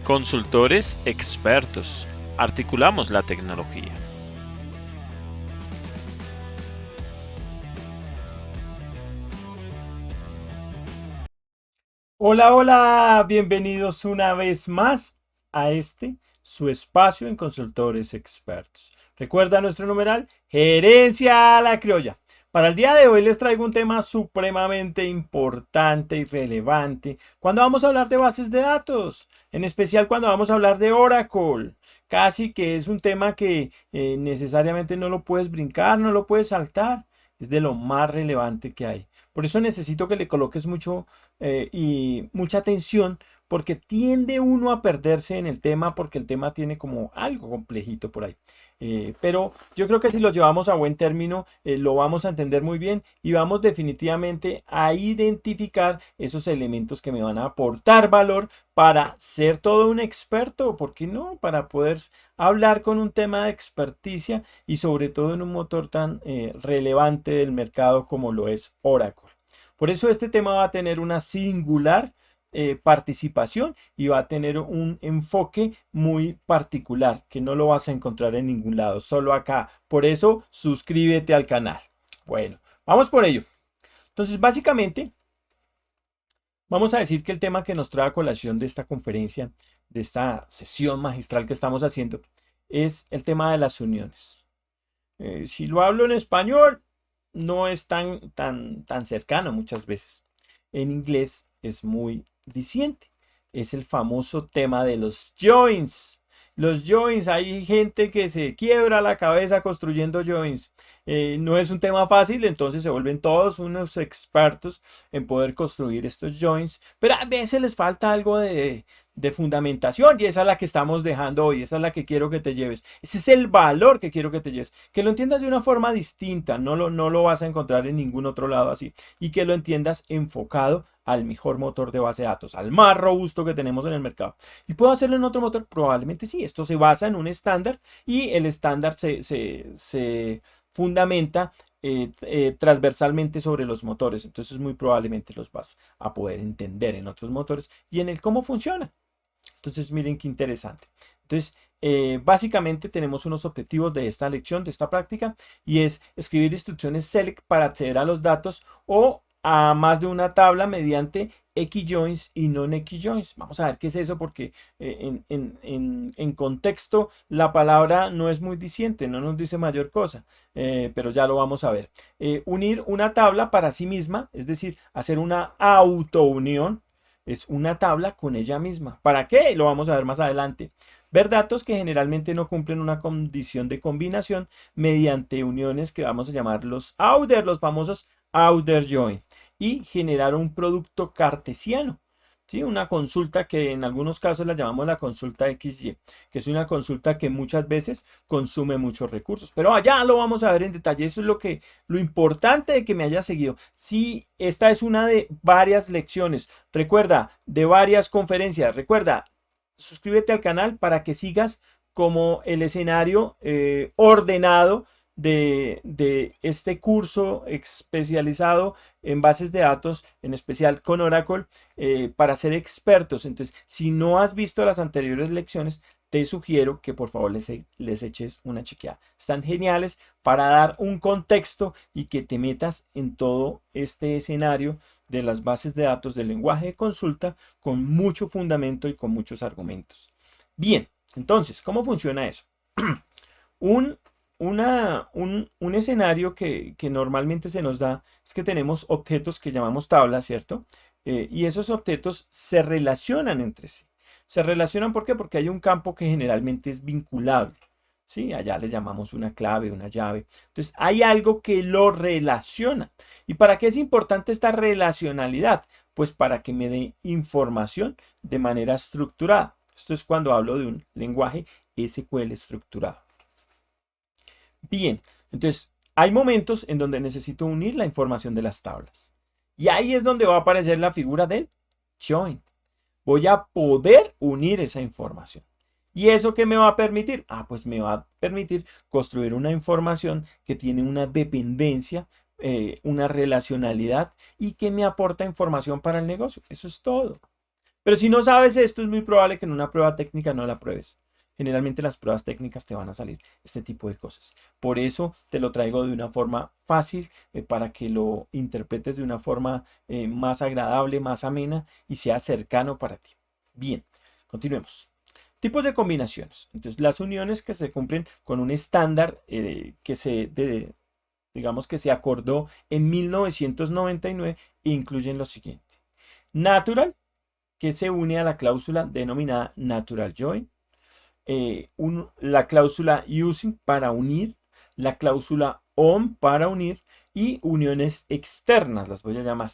Consultores expertos. Articulamos la tecnología. Hola, hola, bienvenidos una vez más a su espacio en Consultores Expertos. Recuerda nuestro numeral, Gerencia a la Criolla. Para el día de hoy les traigo un tema supremamente importante y relevante cuando vamos a hablar de bases de datos, en especial cuando vamos a hablar de Oracle. Casi que es un tema que necesariamente no lo puedes brincar, no lo puedes saltar. Es de lo más relevante que hay. Por eso necesito que le coloques y mucha atención porque tiende uno a perderse en el tema porque el tema tiene como algo complejito por ahí. Pero yo creo que si lo llevamos a buen término, lo vamos a entender muy bien y vamos definitivamente a identificar esos elementos que me van a aportar valor para ser todo un experto, ¿por qué no? Para poder hablar con un tema de experticia y sobre todo en un motor tan relevante del mercado como lo es Oracle. Por eso este tema va a tener una singular participación y va a tener un enfoque muy particular que no lo vas a encontrar en ningún lado, solo acá. Por eso suscríbete al canal. Bueno, vamos por ello. Entonces, básicamente, vamos a decir que el tema que nos trae a colación de esta conferencia, de esta sesión magistral que estamos haciendo, es el tema de las uniones. Si lo hablo en español, no es tan cercano muchas veces. En inglés es muy diciente. Es el famoso tema de los joins. Los joins, hay gente que se quiebra la cabeza construyendo joins. No es un tema fácil, entonces se vuelven todos unos expertos en poder construir estos joins, pero a veces les falta algo de fundamentación y esa es la que estamos dejando hoy, esa es la que quiero que te lleves. Ese es el valor que quiero que te lleves. Que lo entiendas de una forma distinta, no lo vas a encontrar en ningún otro lado así. Y que lo entiendas enfocado al mejor motor de base de datos, al más robusto que tenemos en el mercado. ¿Y puedo hacerlo en otro motor? Probablemente sí. Esto se basa en un estándar y el estándar se fundamenta transversalmente sobre los motores. Entonces muy probablemente los vas a poder entender en otros motores y en el cómo funciona. Entonces, miren qué interesante. Entonces, básicamente tenemos unos objetivos de esta lección, de esta práctica, y es escribir instrucciones select para acceder a los datos o a más de una tabla mediante XJoins y non-XJoins. Vamos a ver qué es eso porque en contexto la palabra no es muy diciente, no nos dice mayor cosa, pero ya lo vamos a ver. Unir una tabla para sí misma, es decir, hacer una autounión es una tabla con ella misma. ¿Para qué? Lo vamos a ver más adelante. Ver datos que generalmente no cumplen una condición de combinación mediante uniones que vamos a llamar los outer, los famosos outer join. Y generar un producto cartesiano. ¿Sí? Una consulta que en algunos casos la llamamos la consulta XY, que es una consulta que muchas veces consume muchos recursos. Pero allá lo vamos a ver en detalle. Eso es lo importante de que me haya seguido. Si esta es una de varias lecciones, recuerda, de varias conferencias, recuerda, suscríbete al canal para que sigas como el escenario ordenado de este curso especializado en bases de datos, en especial con Oracle, para ser expertos. Entonces, si no has visto las anteriores lecciones, te sugiero que por favor les eches una chequeada. Están geniales para dar un contexto y que te metas en todo este escenario de las bases de datos del lenguaje de consulta con mucho fundamento y con muchos argumentos. Bien, entonces, ¿cómo funciona eso? un, un escenario que normalmente se nos da es que tenemos objetos que llamamos tablas, ¿cierto? Y esos objetos se relacionan entre sí. Se relacionan ¿por qué? Porque hay un campo que generalmente es vinculable. ¿Sí? Allá le llamamos una clave, una llave. Entonces hay algo que lo relaciona. ¿Y para qué es importante esta relacionalidad? Pues para que me dé información de manera estructurada. Esto es cuando hablo de un lenguaje SQL estructurado. Bien, entonces hay momentos en donde necesito unir la información de las tablas. Y ahí es donde va a aparecer la figura del join. Voy a poder unir esa información. ¿Y eso qué me va a permitir? Pues me va a permitir construir una información que tiene una dependencia, una relacionalidad y que me aporta información para el negocio. Eso es todo. Pero si no sabes esto, es muy probable que en una prueba técnica no la pruebes. Generalmente las pruebas técnicas te van a salir este tipo de cosas. Por eso te lo traigo de una forma fácil para que lo interpretes de una forma más agradable, más amena y sea cercano para ti. Bien, continuemos. Tipos de combinaciones. Entonces, las uniones que se cumplen con un estándar digamos que se acordó en 1999 incluyen lo siguiente. Natural, que se une a la cláusula denominada Natural Join. La cláusula Using para unir. La cláusula On para unir. Y uniones externas, las voy a llamar.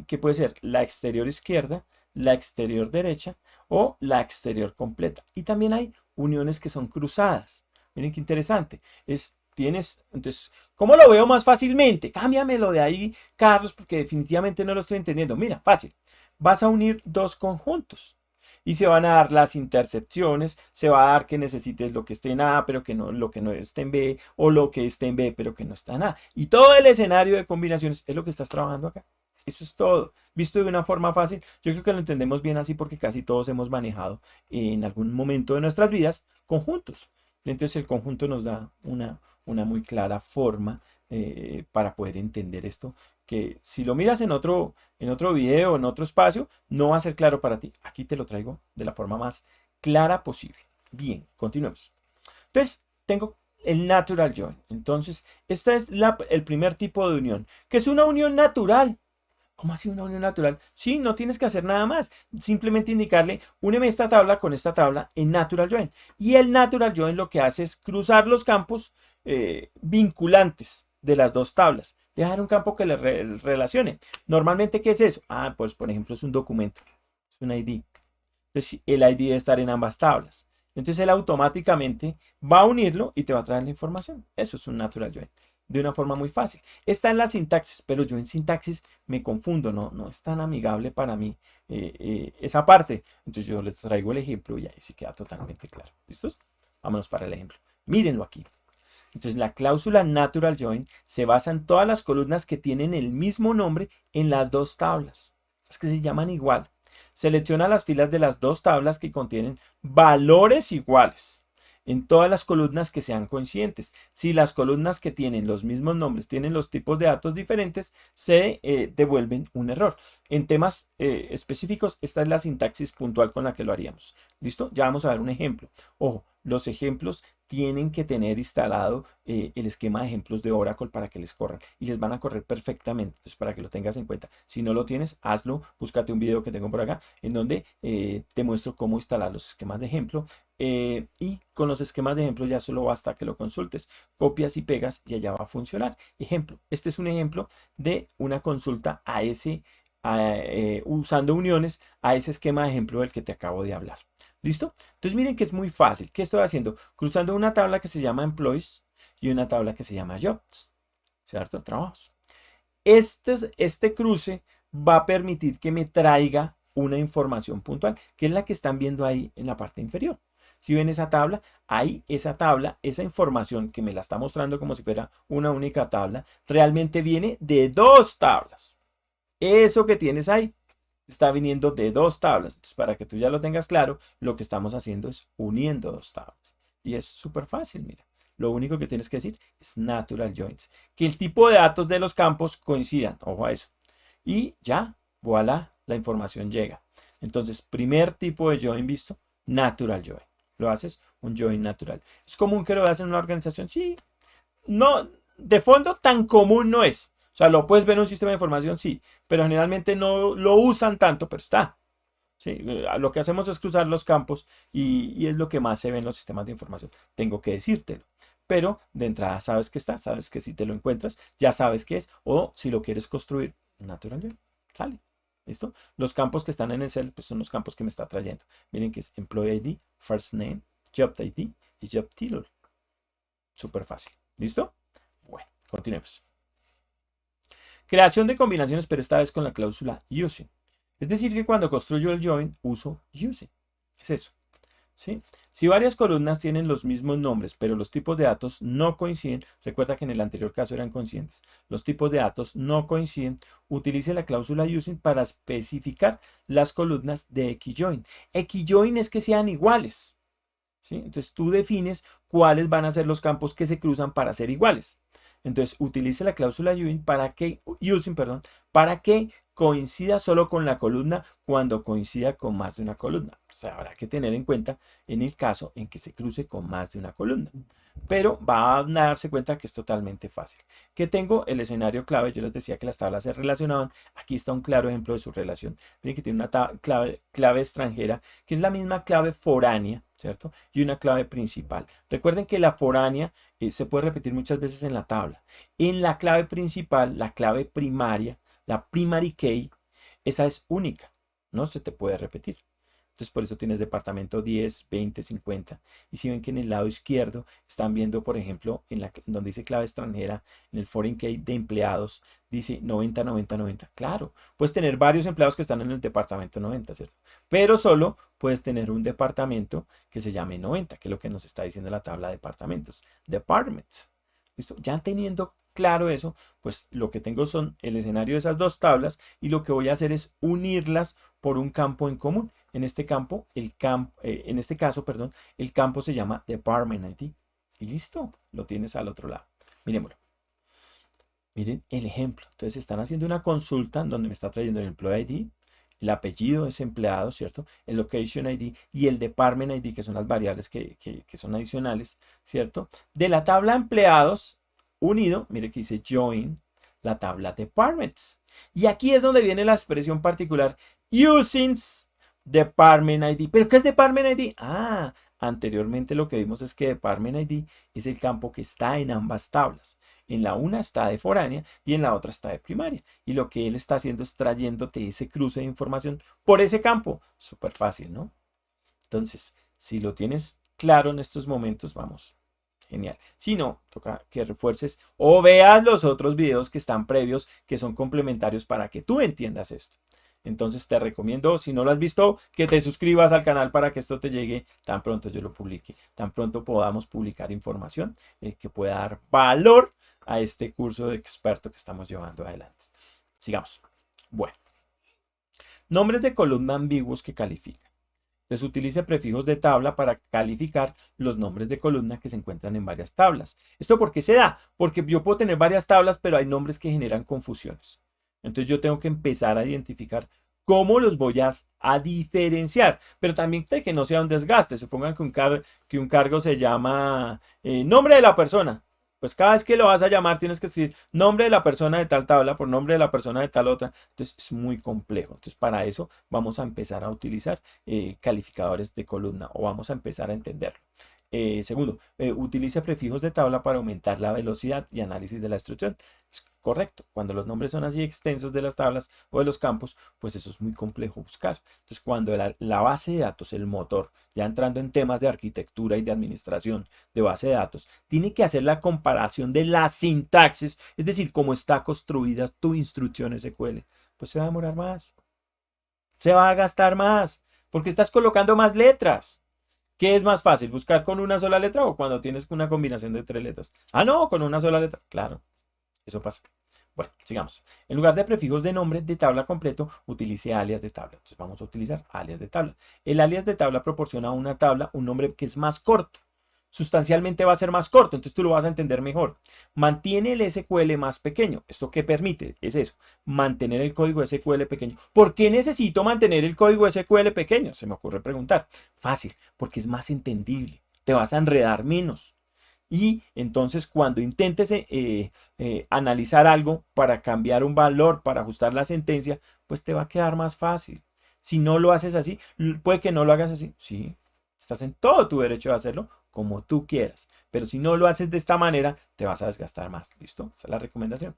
Que puede ser la exterior izquierda, la exterior derecha o la exterior completa. Y también hay uniones que son cruzadas. Miren qué interesante. Entonces, ¿cómo lo veo más fácilmente? Cámbiamelo de ahí, Carlos, porque definitivamente no lo estoy entendiendo. Mira, fácil. Vas a unir dos conjuntos y se van a dar las intersecciones, se va a dar que necesites lo que esté en A, pero que no, lo que no esté en B, o lo que esté en B, pero que no está en A. Y todo el escenario de combinaciones es lo que estás trabajando acá. Eso es todo. Visto de una forma fácil, yo creo que lo entendemos bien así porque casi todos hemos manejado en algún momento de nuestras vidas conjuntos. Entonces el conjunto nos da una muy clara forma para poder entender esto, que si lo miras en otro video, en otro espacio, no va a ser claro para ti. Aquí te lo traigo de la forma más clara posible. Bien, continuemos. Entonces, tengo el natural join. Entonces, este es el primer tipo de unión, que es una unión natural. ¿Cómo así una unión natural? Sí, no tienes que hacer nada más. Simplemente indicarle, úneme esta tabla con esta tabla en natural join. Y el natural join lo que hace es cruzar los campos vinculantes de las dos tablas. Dejar un campo que le relacione. Normalmente, ¿qué es eso? Ah, pues por ejemplo es un documento. Es un ID. Entonces el ID debe estar en ambas tablas. Entonces él automáticamente va a unirlo y te va a traer la información. Eso es un natural join. De una forma muy fácil. Está en la sintaxis, pero yo en sintaxis me confundo, no es tan amigable para mí esa parte. Entonces yo les traigo el ejemplo y ahí sí queda totalmente claro. ¿Listos? Vámonos para el ejemplo. Mírenlo aquí. Entonces la cláusula natural join se basa en todas las columnas que tienen el mismo nombre en las dos tablas. Las que se llaman igual. Selecciona las filas de las dos tablas que contienen valores iguales en todas las columnas que sean coincidentes. Si las columnas que tienen los mismos nombres tienen los tipos de datos diferentes, se devuelven un error. En temas específicos, esta es la sintaxis puntual con la que lo haríamos. ¿Listo? Ya vamos a ver un ejemplo. Ojo, los ejemplos tienen que tener instalado el esquema de ejemplos de Oracle para que les corran y les van a correr perfectamente. Entonces, para que lo tengas en cuenta. Si no lo tienes, hazlo. Búscate un video que tengo por acá en donde te muestro cómo instalar los esquemas de ejemplo. Y con los esquemas de ejemplo ya solo basta que lo consultes. Copias y pegas y allá va a funcionar. Ejemplo. Este es un ejemplo de una consulta usando uniones a ese esquema de ejemplo del que te acabo de hablar. ¿Listo? Entonces miren que es muy fácil. ¿Qué estoy haciendo? Cruzando una tabla que se llama Employees y una tabla que se llama Jobs. ¿Cierto? Trabajos. Este cruce va a permitir que me traiga una información puntual, que es la que están viendo ahí en la parte inferior. Si ven esa tabla, ahí esa tabla, esa información que me la está mostrando como si fuera una única tabla, realmente viene de dos tablas. Eso que tienes ahí está viniendo de dos tablas. Entonces, para que tú ya lo tengas claro, lo que estamos haciendo es uniendo dos tablas. Y es súper fácil, mira. Lo único que tienes que decir es natural joins. Que el tipo de datos de los campos coincidan. Ojo a eso. Y ya, voilà, la información llega. Entonces, primer tipo de join visto, natural join. Lo haces, un join natural. ¿Es común que lo veas en una organización? Sí. No, de fondo tan común no es. O sea, lo puedes ver en un sistema de información, sí, pero generalmente no lo usan tanto, pero está. ¿Sí? Lo que hacemos es cruzar los campos y es lo que más se ve en los sistemas de información. Tengo que decírtelo. Pero de entrada sabes que está, sabes que si te lo encuentras, ya sabes qué es. O si lo quieres construir, natural join, sale. ¿Listo? Los campos que están en el cell pues son los campos que me está trayendo. Miren que es Employee ID, First Name, Job ID y Job Title. Súper fácil. ¿Listo? Bueno, continuemos. Creación de combinaciones, pero esta vez con la cláusula using. Es decir, que cuando construyo el join, uso using. Es eso. ¿sí? Si varias columnas tienen los mismos nombres, pero los tipos de datos no coinciden, recuerda que en el anterior caso eran coincidentes, los tipos de datos no coinciden, utilice la cláusula using para especificar las columnas de XJoin. XJoin es que sean iguales, ¿sí? Entonces tú defines cuáles van a ser los campos que se cruzan para ser iguales. Entonces utilice la cláusula using, para que coincida solo con la columna cuando coincida con más de una columna. O sea, habrá que tener en cuenta en el caso en que se cruce con más de una columna. Pero va a darse cuenta que es totalmente fácil. Que tengo el escenario clave, yo les decía que las tablas se relacionaban. Aquí está un claro ejemplo de su relación. Miren que tiene una clave extranjera, que es la misma clave foránea, ¿cierto? Y una clave principal. Recuerden que la foránea se puede repetir muchas veces en la tabla. En la clave principal, la clave primaria, la primary key, esa es única, no se te puede repetir. Entonces por eso tienes departamento 10, 20, 50. Y si ven que en el lado izquierdo están viendo, por ejemplo, donde dice clave extranjera, en el foreign key de empleados, dice 90, 90, 90. Claro, puedes tener varios empleados que están en el departamento 90, ¿cierto? Pero solo puedes tener un departamento que se llame 90, que es lo que nos está diciendo la tabla de departamentos. Departments. ¿Listo? Ya teniendo claro eso, pues lo que tengo son el escenario de esas dos tablas y lo que voy a hacer es unirlas por un campo en común. En este campo, en este caso, perdón, el campo se llama Department ID. Y listo, lo tienes al otro lado. Miremoslo. Miren el ejemplo. Entonces están haciendo una consulta donde me está trayendo el Employee ID, el apellido es empleado, ¿cierto? El Location ID y el Department ID, que son las variables que son adicionales, ¿cierto? De la tabla empleados unido, mire que dice join, la tabla departments. Y aquí es donde viene la expresión particular using department ID. ¿Pero qué es department ID? Ah, anteriormente lo que vimos es que department ID es el campo que está en ambas tablas. En la una está de foránea y en la otra está de primaria. Y lo que él está haciendo es trayéndote ese cruce de información por ese campo. Súper fácil, ¿no? Entonces, si lo tienes claro en estos momentos, vamos. Genial. Si no, toca que refuerces o veas los otros videos que están previos, que son complementarios para que tú entiendas esto. Entonces te recomiendo, si no lo has visto, que te suscribas al canal para que esto te llegue tan pronto yo lo publique, tan pronto podamos publicar información que pueda dar valor a este curso de experto que estamos llevando adelante. Sigamos. Bueno. Nombres de columna ambiguos que califican. Entonces utilice prefijos de tabla para calificar los nombres de columna que se encuentran en varias tablas. ¿Esto por qué se da? Porque yo puedo tener varias tablas, pero hay nombres que generan confusiones. Entonces yo tengo que empezar a identificar cómo los voy a diferenciar, pero también de que no sea un desgaste. Supongan que un cargo se llama nombre de la persona. Pues cada vez que lo vas a llamar tienes que escribir nombre de la persona de tal tabla por nombre de la persona de tal otra. Entonces es muy complejo. Entonces para eso vamos a empezar a utilizar calificadores de columna o vamos a empezar a entenderlo. Segundo, utilice prefijos de tabla para aumentar la velocidad y análisis de la instrucción. Es correcto. Cuando los nombres son así extensos de las tablas o de los campos, pues eso es muy complejo buscar. Entonces, cuando la base de datos, el motor, ya entrando en temas de arquitectura y de administración de base de datos, tiene que hacer la comparación de la sintaxis, es decir, cómo está construida tu instrucción SQL, pues se va a demorar más. Se va a gastar más, porque estás colocando más letras. ¿Qué es más fácil? ¿Buscar con una sola letra o cuando tienes una combinación de 3 letras? Ah, no, con una sola letra. Claro, eso pasa. Bueno, sigamos. En lugar de prefijos de nombre de tabla completo, utilice alias de tabla. Entonces vamos a utilizar alias de tabla. El alias de tabla proporciona a una tabla un nombre que es más corto. Sustancialmente va a ser más corto, entonces tú lo vas a entender mejor. Mantiene el SQL más pequeño. ¿Esto qué permite? Es eso, mantener el código SQL pequeño. ¿Por qué necesito mantener el código SQL pequeño? Se me ocurre preguntar. Fácil, porque es más entendible. Te vas a enredar menos. Y entonces cuando intentes analizar algo para cambiar un valor, para ajustar la sentencia, pues te va a quedar más fácil. Si no lo haces así, puede que no lo hagas así. Sí, estás en todo tu derecho de hacerlo como tú quieras. Pero si no lo haces de esta manera, te vas a desgastar más. ¿Listo? Esa es la recomendación.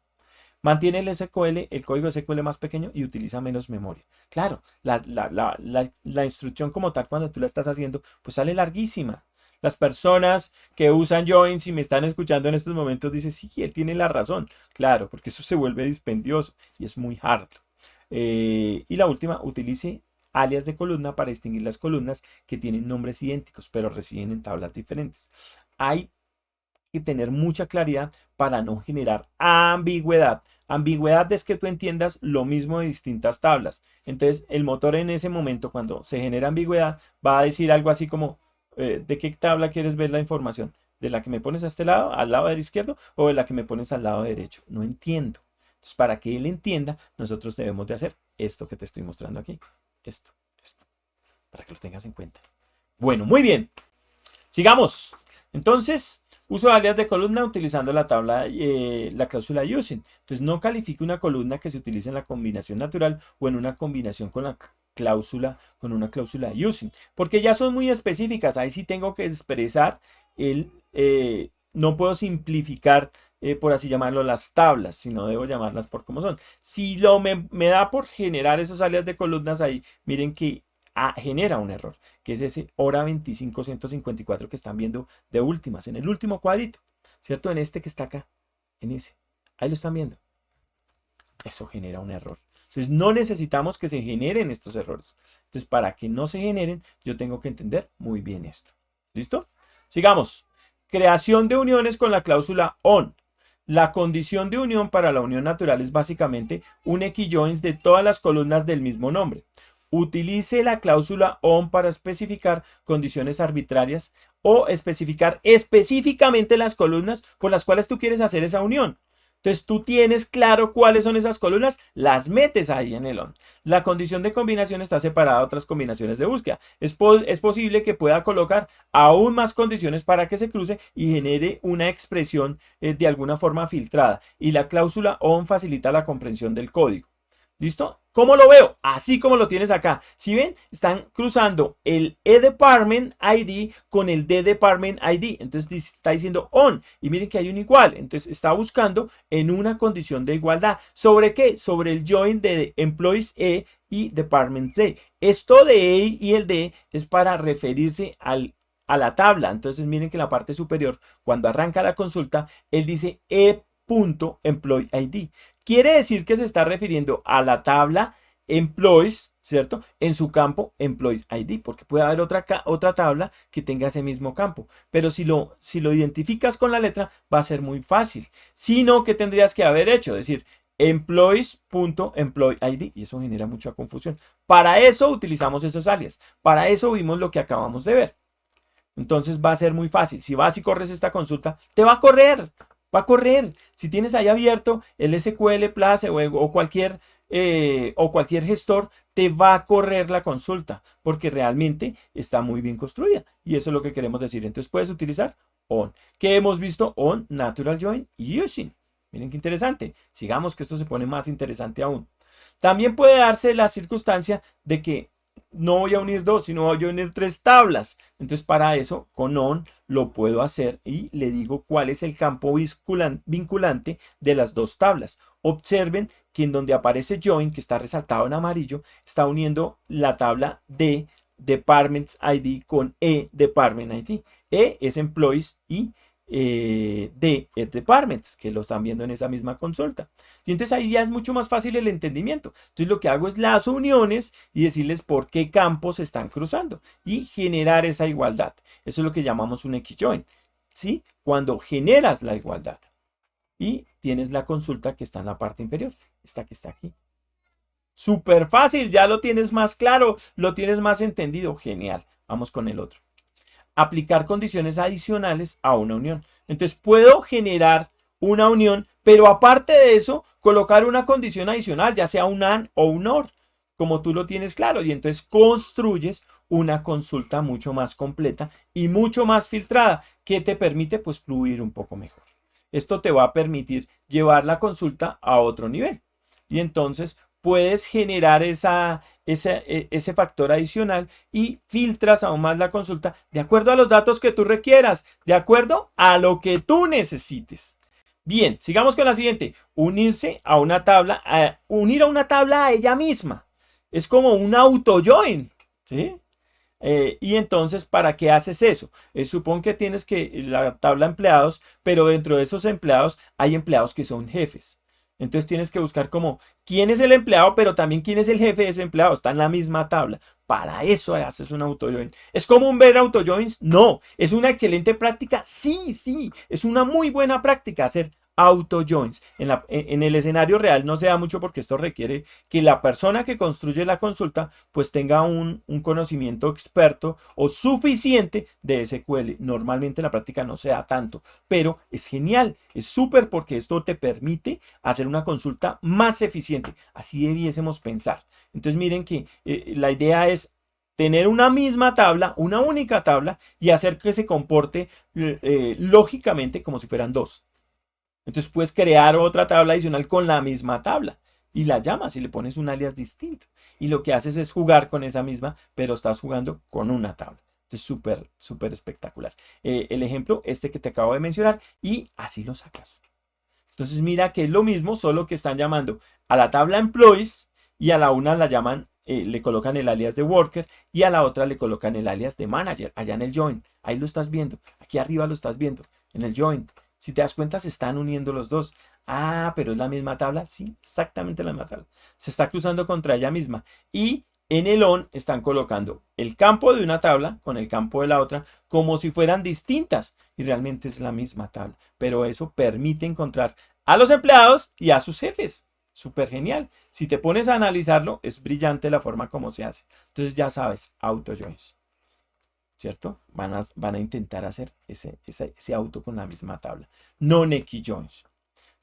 Mantiene el SQL, el código SQL más pequeño y utiliza menos memoria. Claro, la instrucción como tal, cuando tú la estás haciendo, pues sale larguísima. Las personas que usan join, si me están escuchando en estos momentos, dicen, sí, él tiene la razón. Claro, porque eso se vuelve dispendioso y es muy harto. Y la última, utilice alias de columna para distinguir las columnas que tienen nombres idénticos, pero residen en tablas diferentes. Hay que tener mucha claridad para no generar ambigüedad. Ambigüedad es que tú entiendas lo mismo de distintas tablas. Entonces, el motor en ese momento, cuando se genera ambigüedad, va a decir algo así como, ¿de qué tabla quieres ver la información? ¿De la que me pones a este lado, al lado del izquierdo, o de la que me pones al lado derecho? No entiendo. Entonces, para que él entienda, nosotros debemos de hacer esto que te estoy mostrando aquí. Esto, para que lo tengas en cuenta. Bueno, muy bien. Sigamos. Entonces, uso alias de columna utilizando la tabla, la cláusula using. Entonces, no califique una columna que se utilice en la combinación natural o en una combinación con la cláusula, con una cláusula using. Porque ya son muy específicas. Ahí sí tengo que expresar no puedo simplificar, por así llamarlo, las tablas, sino debo llamarlas por como son. Si me da por generar esos alias de columnas ahí, miren que genera un error, que es ese hora 25154 que están viendo de últimas, en el último cuadrito, ¿cierto? En este que está acá, en ese. Ahí lo están viendo. Eso genera un error. Entonces no necesitamos que se generen estos errores. Entonces para que no se generen, yo tengo que entender muy bien esto. ¿Listo? Sigamos. Creación de uniones con la cláusula ON. La condición de unión para la unión natural es básicamente un equijoins de todas las columnas del mismo nombre. Utilice la cláusula ON para especificar condiciones arbitrarias o especificar específicamente las columnas por las cuales tú quieres hacer esa unión. Entonces tú tienes claro cuáles son esas columnas, las metes ahí en el ON. La condición de combinación está separada de otras combinaciones de búsqueda. Es posible que pueda colocar aún más condiciones para que se cruce y genere una expresión de alguna forma filtrada. Y la cláusula ON facilita la comprensión del código. ¿Listo? ¿Cómo lo veo? Así como lo tienes acá. Si ven, están cruzando el eDepartment ID con el DDepartment ID. Entonces está diciendo on. Y miren que hay un igual. Entonces está buscando en una condición de igualdad. ¿Sobre qué? Sobre el join de Employees E y Departments D. Esto de E y el D es para referirse a la tabla. Entonces miren que en la parte superior, cuando arranca la consulta, él dice E.EmployeeID. Quiere decir que se está refiriendo a la tabla Employees, ¿cierto? En su campo Employees ID, porque puede haber otra tabla que tenga ese mismo campo. Pero si lo identificas con la letra, va a ser muy fácil. Sino que tendrías que haber hecho, es decir, employees.employeeID, y eso genera mucha confusión. Para eso utilizamos esos alias. Para eso vimos lo que acabamos de ver. Entonces va a ser muy fácil. Si vas y corres esta consulta, te va a correr. Va a correr. Si tienes ahí abierto el SQL Place o cualquier gestor, te va a correr la consulta porque realmente está muy bien construida. Y eso es lo que queremos decir. Entonces puedes utilizar ON. ¿Qué hemos visto? ON, Natural Join y Using. Miren qué interesante. Sigamos que esto se pone más interesante aún. También puede darse la circunstancia de que no voy a unir dos, sino voy a unir tres tablas. Entonces para eso con ON lo puedo hacer y le digo cuál es el campo vinculante de las dos tablas. Observen que en donde aparece join, que está resaltado en amarillo, está uniendo la tabla de Departments ID con eDepartment ID. E es Employees y de Departments, que lo están viendo en esa misma consulta. Y entonces ahí ya es mucho más fácil el entendimiento. Entonces lo que hago es las uniones y decirles por qué campos se están cruzando y generar esa igualdad. Eso es lo que llamamos un XJoin, ¿sí? Cuando generas la igualdad y tienes la consulta que está en la parte inferior, esta que está aquí. Súper fácil, ya lo tienes más claro, lo tienes más entendido. Genial. Vamos con el otro. Aplicar condiciones adicionales a una unión. Entonces puedo generar una unión, pero aparte de eso, colocar una condición adicional, ya sea un AND o un OR, como tú lo tienes claro. Y entonces construyes una consulta mucho más completa y mucho más filtrada, que te permite pues fluir un poco mejor. Esto te va a permitir llevar la consulta a otro nivel. Y entonces puedes generar ese factor adicional y filtras aún más la consulta de acuerdo a los datos que tú requieras, de acuerdo a lo que tú necesites. Bien, sigamos con la siguiente. Unirse a una tabla, unir a una tabla a ella misma. Es como un auto-join, ¿sí? Y entonces, ¿para qué haces eso? Supón que tienes la tabla empleados, pero dentro de esos empleados hay empleados que son jefes. Entonces tienes que buscar como quién es el empleado, pero también quién es el jefe de ese empleado. Está en la misma tabla. Para eso haces un autojoin. ¿Es común ver autojoins? No. ¿Es una excelente práctica? Sí, sí. Es una muy buena práctica hacer autojoins. En el escenario real no se da mucho porque esto requiere que la persona que construye la consulta pues tenga un conocimiento experto o suficiente de SQL. Normalmente en la práctica no se da tanto, pero es genial, es súper porque esto te permite hacer una consulta más eficiente. Así debiésemos pensar. Entonces miren que la idea es tener una misma tabla, una única tabla y hacer que se comporte lógicamente como si fueran dos. Entonces puedes crear otra tabla adicional con la misma tabla y la llamas y le pones un alias distinto. Y lo que haces es jugar con esa misma, pero estás jugando con una tabla. Entonces súper, súper espectacular. El ejemplo, este que te acabo de mencionar, y así lo sacas. Entonces mira que es lo mismo, solo que están llamando a la tabla employees y a la una la llaman, le colocan el alias de worker y a la otra le colocan el alias de manager, allá en el join. Ahí lo estás viendo, aquí arriba lo estás viendo, en el join. Si te das cuenta, se están uniendo los dos. Ah, pero es la misma tabla. Sí, exactamente la misma tabla. Se está cruzando contra ella misma. Y en el on están colocando el campo de una tabla con el campo de la otra como si fueran distintas. Y realmente es la misma tabla. Pero eso permite encontrar a los empleados y a sus jefes. Súper genial. Si te pones a analizarlo, es brillante la forma como se hace. Entonces ya sabes, autojoins. ¿Cierto? Van a intentar hacer ese auto con la misma tabla. Non-equi joins.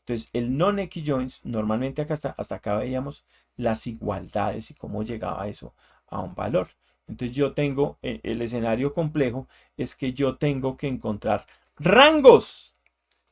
Entonces, el non-equi joins, normalmente hasta acá veíamos las igualdades y cómo llegaba eso a un valor. Entonces, yo tengo, el escenario complejo es que yo tengo que encontrar rangos.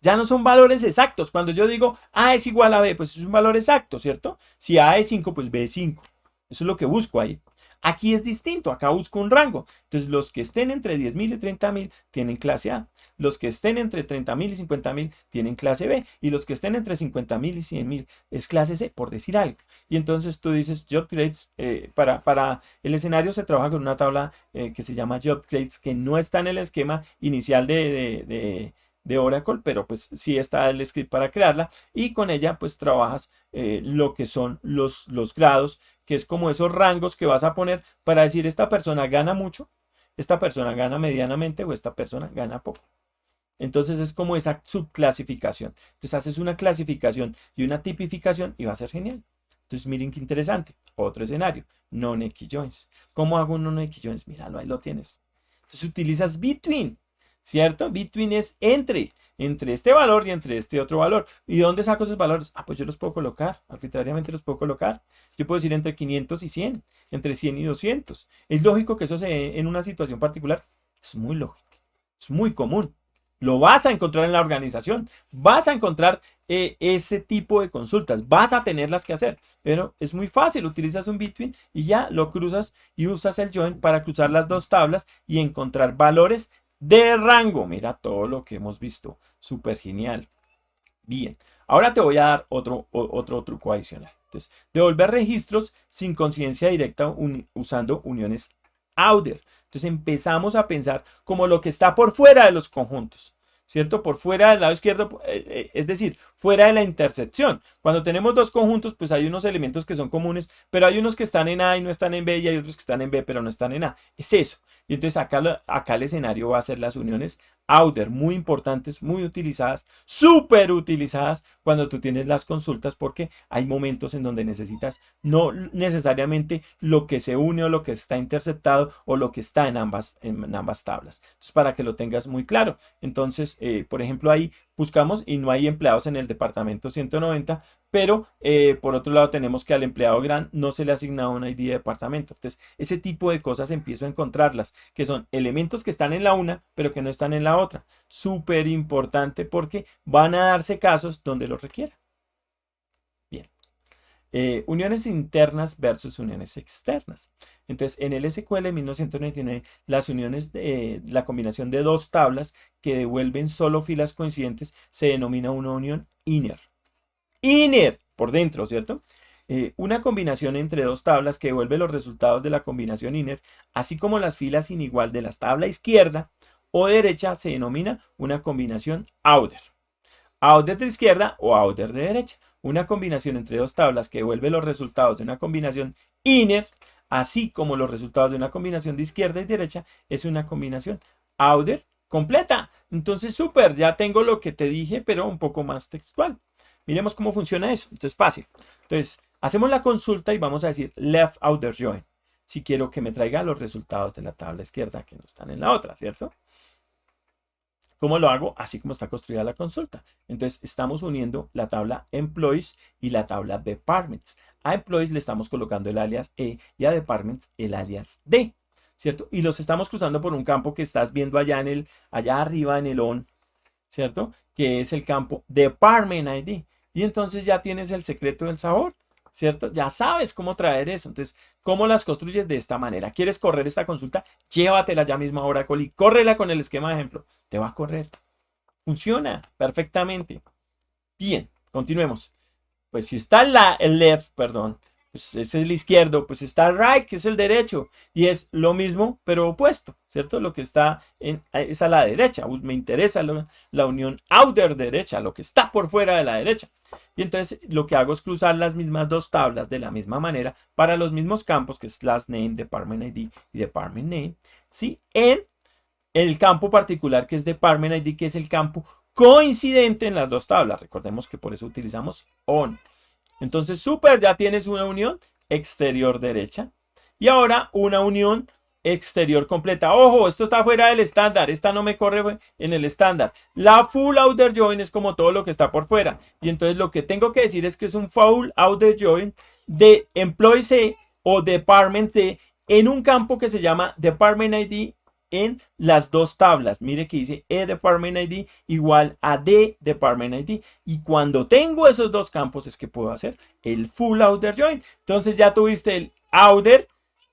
Ya no son valores exactos. Cuando yo digo A es igual a B, pues es un valor exacto, ¿cierto? Si A es 5, pues B es 5. Eso es lo que busco ahí. Aquí es distinto, acá busco un rango. Entonces, los que estén entre 10.000 y 30.000 tienen clase A. Los que estén entre 30.000 y 50.000 tienen clase B. Y los que estén entre 50.000 y 100.000 es clase C, por decir algo. Y entonces tú dices job grades. Para el escenario se trabaja con una tabla que se llama job grades, que no está en el esquema inicial de Oracle, pero pues sí está el script para crearla. Y con ella pues trabajas lo que son los grados, que es como esos rangos que vas a poner para decir esta persona gana mucho, esta persona gana medianamente o esta persona gana poco. Entonces es como esa subclasificación. Entonces haces una clasificación y una tipificación y va a ser genial. Entonces miren qué interesante. Otro escenario. Non-equi joins. ¿Cómo hago un non-equi joins? Míralo, ahí lo tienes. Entonces utilizas between. ¿Cierto? Between es entre este valor y entre este otro valor. ¿Y dónde saco esos valores? Ah, pues yo los puedo colocar, arbitrariamente los puedo colocar. Yo puedo decir entre 500 y 100, entre 100 y 200. Es lógico que eso se dé en una situación particular. Es muy lógico, es muy común. Lo vas a encontrar en la organización, vas a encontrar ese tipo de consultas, vas a tenerlas que hacer, pero es muy fácil, utilizas un between y ya lo cruzas y usas el join para cruzar las dos tablas y encontrar valores de rango. Mira todo lo que hemos visto. Súper genial. Bien. Ahora te voy a dar otro truco adicional. Entonces, devolver registros sin conciencia directa usando uniones outer. Entonces empezamos a pensar como lo que está por fuera de los conjuntos. ¿Cierto? Por fuera del lado izquierdo, es decir, fuera de la intersección. Cuando tenemos dos conjuntos, pues hay unos elementos que son comunes, pero hay unos que están en A y no están en B, y hay otros que están en B, pero no están en A. Es eso. Y entonces acá el escenario va a ser las uniones outer, muy importantes, muy utilizadas, súper utilizadas cuando tú tienes las consultas, porque hay momentos en donde necesitas no necesariamente lo que se une o lo que está interceptado o lo que está en ambas tablas. Entonces, para que lo tengas muy claro. Entonces, por ejemplo, ahí buscamos y no hay empleados en el departamento 190, pero por otro lado tenemos que al empleado gran no se le ha asignado un ID de departamento. Entonces, ese tipo de cosas empiezo a encontrarlas, que son elementos que están en la una, pero que no están en la otra. Súper importante porque van a darse casos donde lo requiera. Bien. Uniones internas versus uniones externas. Entonces, en el SQL 1999, las uniones de la combinación de dos tablas que devuelven solo filas coincidentes se denomina una unión inner. Inner, por dentro, ¿cierto? Una combinación entre dos tablas que devuelve los resultados de la combinación inner, así como las filas sin igual de la tabla izquierda o derecha, se denomina una combinación outer. Outer de izquierda o outer de derecha. una combinación entre dos tablas que devuelve los resultados de una combinación inner, así como los resultados de una combinación de izquierda y derecha, es una combinación outer completa. Entonces, súper, ya tengo lo que te dije, pero un poco más textual. Miremos cómo funciona eso. Entonces, fácil. Entonces, hacemos la consulta y vamos a decir left outer join. Si quiero que me traiga los resultados de la tabla izquierda que no están en la otra, ¿cierto? ¿Cómo lo hago? Así como está construida la consulta. Entonces, estamos uniendo la tabla employees y la tabla departments. A employees le estamos colocando el alias E y a departments el alias D, ¿cierto? Y los estamos cruzando por un campo que estás viendo allá allá arriba en el on, ¿cierto? Que es el campo department ID. Y entonces ya tienes el secreto del sabor, ¿cierto? Ya sabes cómo traer eso. Entonces, ¿cómo las construyes? De esta manera. ¿Quieres correr esta consulta? Llévatela ya mismo a Oracle y córrela con el esquema de ejemplo. Te va a correr. Funciona perfectamente. Bien, continuemos. Pues si está el left, perdón, pues ese es el izquierdo, pues está el right, que es el derecho, y es lo mismo, pero opuesto, ¿cierto? Lo que está es a la derecha. Me interesa la unión outer derecha, lo que está por fuera de la derecha. Y entonces lo que hago es cruzar las mismas dos tablas de la misma manera para los mismos campos, que es last name, department ID y department name, ¿sí? En el campo particular que es department ID, que es el campo coincidente en las dos tablas. Recordemos que por eso utilizamos on. Entonces, súper, ya tienes una unión exterior derecha. Y ahora una unión exterior completa. Ojo, esto está fuera del estándar. Esta no me corre en el estándar. La full outer join es como todo lo que está por fuera. Y entonces lo que tengo que decir es que es un full outer join de employee C o department C en un campo que se llama department ID en las dos tablas. Mire que dice E Department ID igual a D Department ID. Y cuando tengo esos dos campos es que puedo hacer el full outer join. Entonces ya tuviste el outer,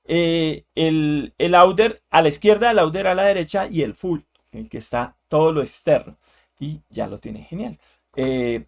el outer a la izquierda, el outer a la derecha y el full, el que está todo lo externo. Y ya lo tiene genial.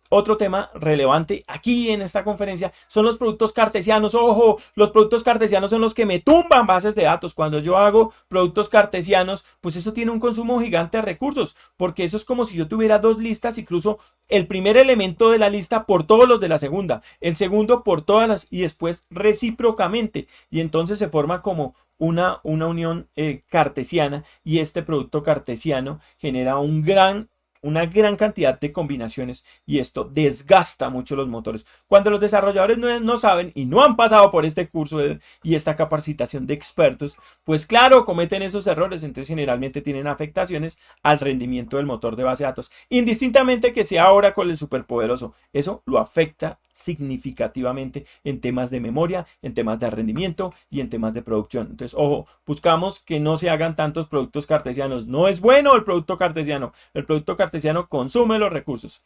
Otro tema relevante aquí en esta conferencia son los productos cartesianos. Ojo, los productos cartesianos son los que me tumban bases de datos. Cuando yo hago productos cartesianos, pues eso tiene un consumo gigante de recursos, porque eso es como si yo tuviera dos listas y cruzo el primer elemento de la lista por todos los de la segunda, el segundo por todas las y después recíprocamente. Y entonces se forma como una unión cartesiana, y este producto cartesiano genera una gran cantidad de combinaciones, y esto desgasta mucho los motores. Cuando los desarrolladores no saben y no han pasado por este curso y esta capacitación de expertos, pues claro, cometen esos errores. Entonces generalmente tienen afectaciones al rendimiento del motor de base de datos, indistintamente que sea Oracle el superpoderoso. Eso lo afecta significativamente en temas de memoria, en temas de rendimiento y en temas de producción. Entonces, ojo, buscamos que no se hagan tantos productos cartesianos. No es bueno el producto cartesiano. El producto cartesiano consume los recursos.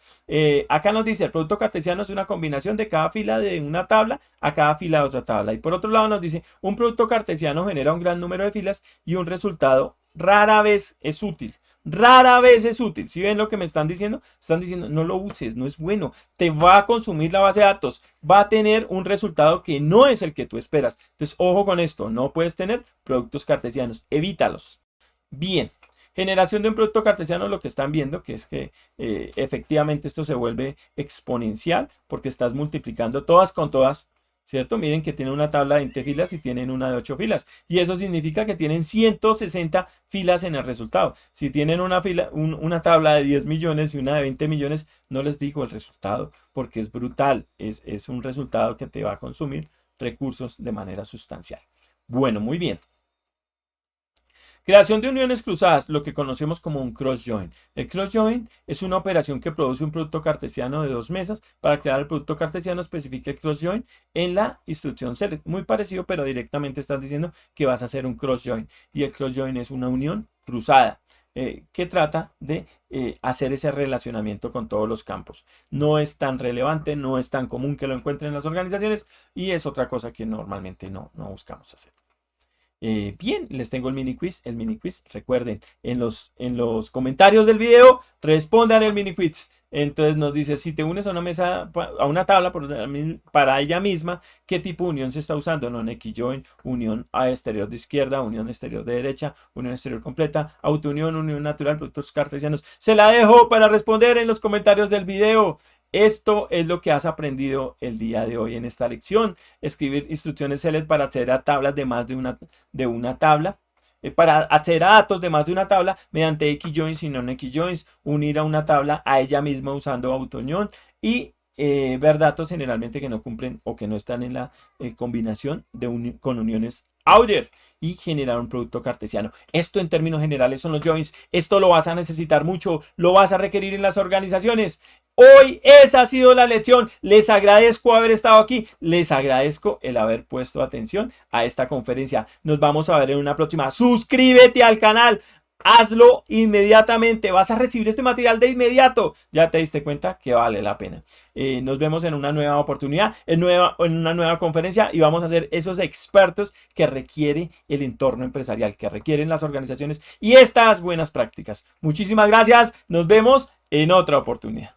Acá nos dice, el producto cartesiano es una combinación de cada fila de una tabla a cada fila de otra tabla. Y por otro lado nos dice, un producto cartesiano genera un gran número de filas y un resultado rara vez es útil. Rara vez es útil. ¿Sí ven lo que me están diciendo? Están diciendo, no lo uses, no es bueno. Te va a consumir la base de datos. Va a tener un resultado que no es el que tú esperas. Entonces, ojo con esto. No puedes tener productos cartesianos. Evítalos. Bien. Generación de un producto cartesiano, lo que están viendo, que es que efectivamente esto se vuelve exponencial porque estás multiplicando todas con todas, ¿cierto? Miren que tienen una tabla de 20 filas y tienen una de 8 filas. Y eso significa que tienen 160 filas en el resultado. Si tienen una tabla de 10 millones y una de 20 millones, no les digo el resultado porque es brutal. Es un resultado que te va a consumir recursos de manera sustancial. Bueno, muy bien. Creación de uniones cruzadas, lo que conocemos como un cross-join. El cross-join es una operación que produce un producto cartesiano de dos mesas. Para crear el producto cartesiano, especifica el cross-join en la instrucción select. Muy parecido, pero directamente estás diciendo que vas a hacer un cross-join. Y el cross-join es una unión cruzada que trata de hacer ese relacionamiento con todos los campos. No es tan relevante, no es tan común que lo encuentren en las organizaciones, y es otra cosa que normalmente no buscamos hacer. Bien, les tengo el mini quiz. El mini quiz, recuerden, en los comentarios del video respondan el mini quiz. Entonces nos dice, si te unes a una mesa, a una tabla para ella misma, ¿qué tipo de unión se está usando? Non-X join, unión a exterior de izquierda, unión exterior de derecha, unión exterior completa, autounión, unión natural, productos cartesianos. Se la dejo para responder en los comentarios del video. Esto es lo que has aprendido el día de hoy en esta lección. Escribir instrucciones select para acceder a tablas de más de una tabla. Para acceder a datos de más de una tabla mediante XJoins y non-XJoins. Unir a una tabla a ella misma usando autounión. Y ver datos generalmente que no cumplen o que no están en la combinación con uniones outer y generar un producto cartesiano. Esto en términos generales son los joins. Esto lo vas a necesitar mucho, lo vas a requerir en las organizaciones. Hoy esa ha sido la lección. Les agradezco haber estado aquí. Les agradezco el haber puesto atención a esta conferencia. Nos vamos a ver en una próxima. Suscríbete al canal. Hazlo inmediatamente. Vas a recibir este material de inmediato. Ya te diste cuenta que vale la pena. Nos vemos en una nueva oportunidad, en una nueva conferencia y vamos a ser esos expertos que requiere el entorno empresarial, que requieren las organizaciones y estas buenas prácticas. Muchísimas gracias. Nos vemos en otra oportunidad.